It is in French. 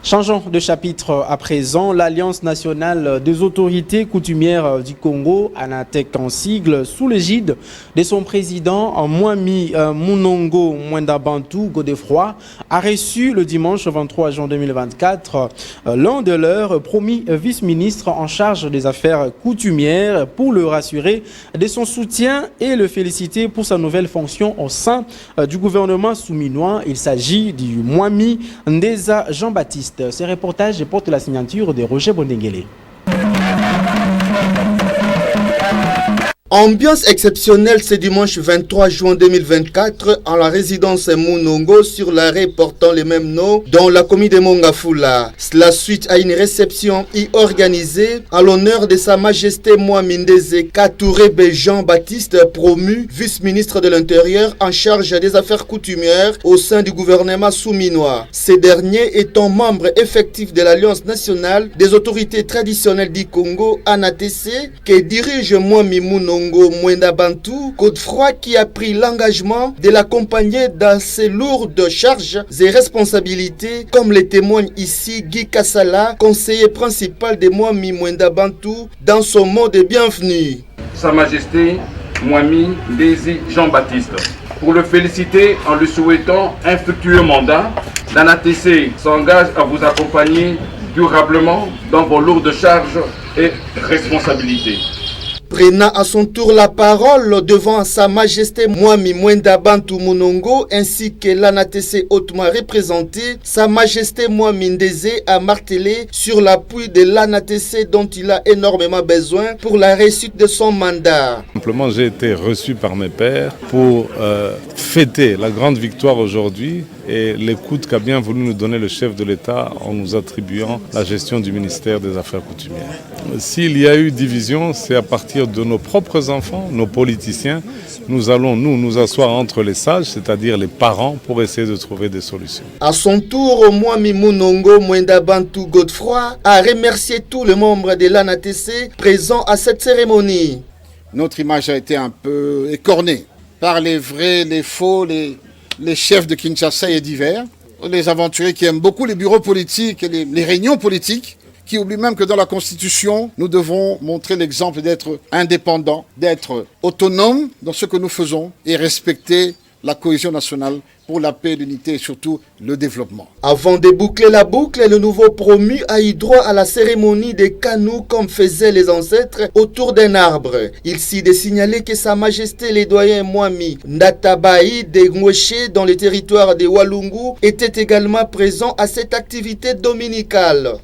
Changeons de chapitre à présent. L'Alliance nationale des autorités coutumières du Congo, ANATEC en sigle, sous l'égide de son président Mwami Munongo Mwendabantu Godefroy, a reçu le dimanche 23 juin 2024 l'un de leurs promis vice-ministres en charge des affaires coutumières pour le rassurer de son soutien et le féliciter pour sa nouvelle fonction au sein du gouvernement souminois. Il s'agit du Mwami Ndeza Jean-Baptiste. Ce reportage porte la signature de Roger Bondenguele. Ambiance exceptionnelle ce dimanche 23 juin 2024 en la résidence Munongo sur l'arrêt portant les mêmes noms dans la commune de Mongafula. Cela suite à une réception organisée à l'honneur de Sa Majesté Mwami Ndeza Katurebe Jean-Baptiste, promu vice-ministre de l'Intérieur en charge des affaires coutumières au sein du gouvernement souminois. Ces derniers étant membres effectifs de l'Alliance nationale des autorités traditionnelles du Congo, ANATC, que dirige Mwami Munongo Mwendabantu Godefroy, qui a pris l'engagement de l'accompagner dans ses lourdes charges et responsabilités, comme le témoigne ici Guy Kassala, conseiller principal de Mwami Mwendabantu, dans son mot de bienvenue. Sa Majesté Mwami Ndeza Jean-Baptiste, pour le féliciter en lui souhaitant un fructueux mandat, l'ANATC s'engage à vous accompagner durablement dans vos lourdes charges et responsabilités. Prenant à son tour la parole devant Sa Majesté Mwami Mwendabantu Munongo ainsi que l'ANATC hautement représenté, Sa Majesté Mwami Ndeza a martelé sur l'appui de l'ANATC dont il a énormément besoin pour la réussite de son mandat. Simplement, j'ai été reçu par mes pairs pour fêter la grande victoire aujourd'hui et l'écoute qu'a bien voulu nous donner le chef de l'État en nous attribuant la gestion du ministère des Affaires coutumières. S'il y a eu division, c'est à partir de nos propres enfants, nos politiciens. Nous allons nous asseoir entre les sages, c'est-à-dire les parents, pour essayer de trouver des solutions. À son tour, Mwami Munongo Mwendabantu Godefroy a remercié tous les membres de l'ANATC présents à cette cérémonie. Notre image a été un peu écornée par les vrais, les faux, les chefs de Kinshasa et divers, les aventuriers qui aiment beaucoup les bureaux politiques et les réunions politiques, qui oublient même que dans la Constitution, nous devons montrer l'exemple d'être indépendants, d'être autonomes dans ce que nous faisons et respecter la cohésion nationale pour la paix, l'unité et surtout le développement. Avant de boucler la boucle, le nouveau promu a eu droit à la cérémonie des canous comme faisaient les ancêtres autour d'un arbre. Il s'y est signalé que Sa Majesté les doyens Mwami Ndatabaï de Ngweshe dans le territoire de Walungu était également présent à cette activité dominicale.